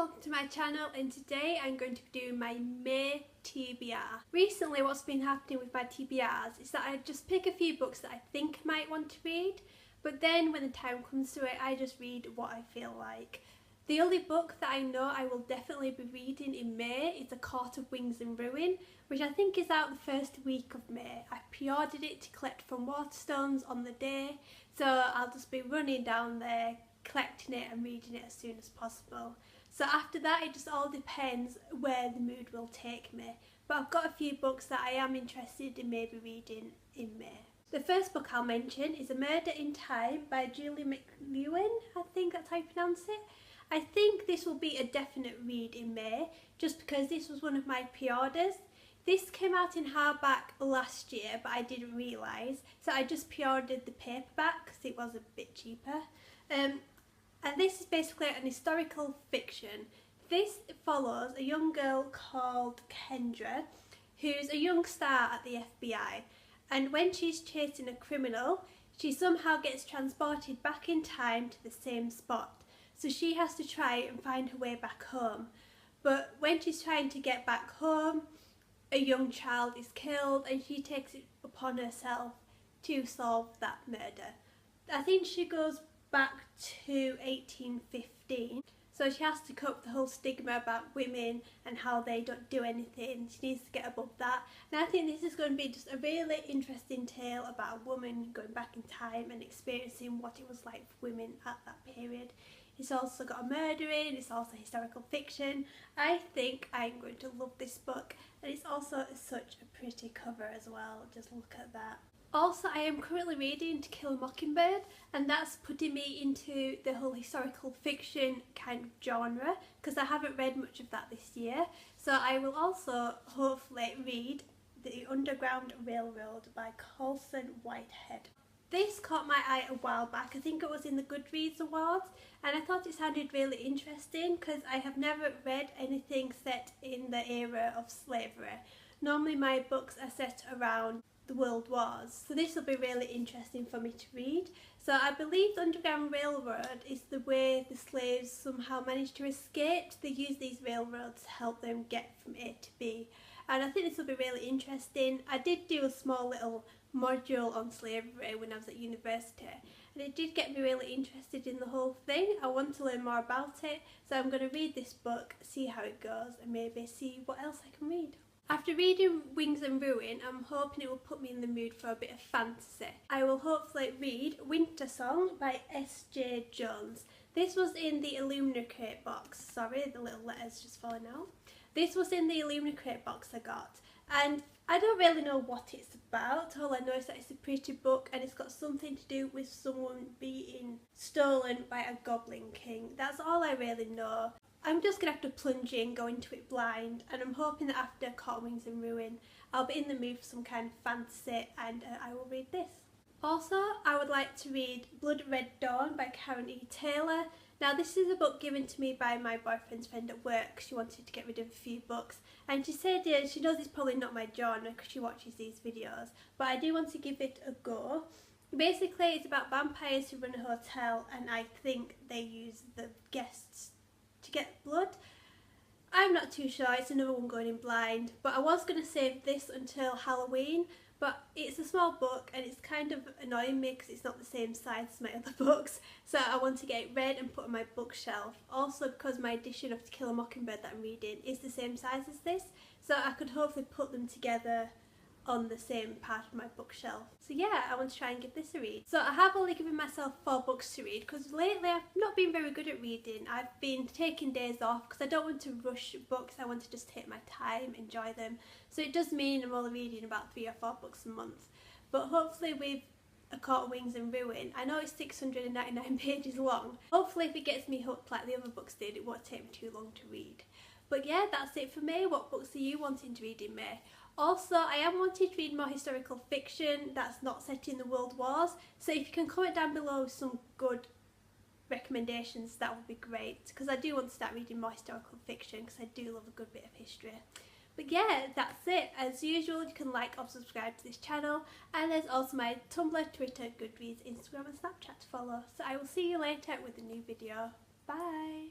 welcome to my channel, and today I'm going to be doing my May TBR. Recently what's been happening with my TBRs is that I just pick a few books that I think I might want to read, but then when the time comes to it I just read what I feel like. The only book that I know I will definitely be reading in May is A Court of Wings and Ruin, which I think is out the first week of May. I pre-ordered it to collect from Waterstones on the day, so I'll just be running down there, collecting it and reading it as soon as possible. So after that it just all depends where the mood will take me, but I've got a few books that I am interested in maybe reading in May. The first book I'll mention is A Murder in Time by Julie McLewan, I think that's how you pronounce it. I think this will be a definite read in May just because this was one of my pre-orders. This came out in hardback last year but I didn't realise, so I just pre-ordered the paperback because it was a bit cheaper. And this is basically an historical fiction. This follows a young girl called Kendra, who's a young star at the FBI, and when she's chasing a criminal, she somehow gets transported back in time to the same spot. So she has to try and find her way back home. But when she's trying to get back home, a young child is killed and she takes it upon herself to solve that murder. I think she goes back to 1815, so she has to cope with the whole stigma about women and how they don't do anything. She needs to get above that, and I think this is going to be just a really interesting tale about a woman going back in time and experiencing what it was like for women at that period. It's also got a murder in, it's also historical fiction. I think I'm going to love this book, and it's also such a pretty cover as well, just look at that. Also, I am currently reading To Kill a Mockingbird, and that's putting me into the whole historical fiction kind of genre because I haven't read much of that this year. So I will also hopefully read The Underground Railroad by Colson Whitehead. This caught my eye a while back. I think it was in the Goodreads Awards, and I thought it sounded really interesting because I have never read anything set in the era of slavery. Normally my books are set around the World Wars, so this will be really interesting for me to read. So I believe the Underground Railroad is the way the slaves somehow managed to escape. They use these railroads to help them get from A to B, and I think this will be really interesting. I did do a small little module on slavery when I was at university, and it did get me really interested in the whole thing. I want to learn more about it, so I'm going to read this book, see how it goes, and maybe see what else I can read. After reading Wings and Ruin, I'm hoping it will put me in the mood for a bit of fantasy. I will hopefully read Winter Song by S.J. Jones. This was in the Illumina Crate box. Sorry, the little letter's just falling out. This was in the Illumina Crate box I got, and I don't really know what it's about. All I know is that it's a pretty book and it's got something to do with someone being stolen by a goblin king. That's all I really know. I'm just going to have to plunge in, go into it blind, and I'm hoping that after Court of Wings and Ruin I'll be in the mood for some kind of fantasy, and I will read this. Also, I would like to read Blood Red Dawn by Karen E. Taylor. Now this is a book given to me by my boyfriend's friend at work. She wanted to get rid of a few books, and she said she knows it's probably not my genre because she watches these videos, but I do want to give it a go. Basically it's about vampires who run a hotel, and I think they use the guests to get blood. I'm not too sure, it's another one going in blind, but I was going to save this until Halloween, but it's a small book and it's kind of annoying me because it's not the same size as my other books, so I want to get it read and put on my bookshelf. Also because my edition of To Kill a Mockingbird that I'm reading is the same size as this, so I could hopefully put them together on the same part of my bookshelf. So yeah, I want to try and give this a read. So I have only given myself 4 books to read because lately I've not been very good at reading. I've been taking days off because I don't want to rush books. I want to just take my time, enjoy them. So it does mean I'm only reading about 3 or 4 books a month. But hopefully with A Court of Wings and Ruin, I know it's 699 pages long. Hopefully if it gets me hooked like the other books did, it won't take me too long to read. But yeah, that's it for me. What books are you wanting to read in May? Also, I am wanting to read more historical fiction that's not set in the World Wars, so if you can comment down below with some good recommendations, that would be great, because I do want to start reading more historical fiction because I do love a good bit of history. But yeah, that's it. As usual, you can like or subscribe to this channel, and there's also my Tumblr, Twitter, Goodreads, Instagram and Snapchat to follow. So I will see you later with a new video. Bye!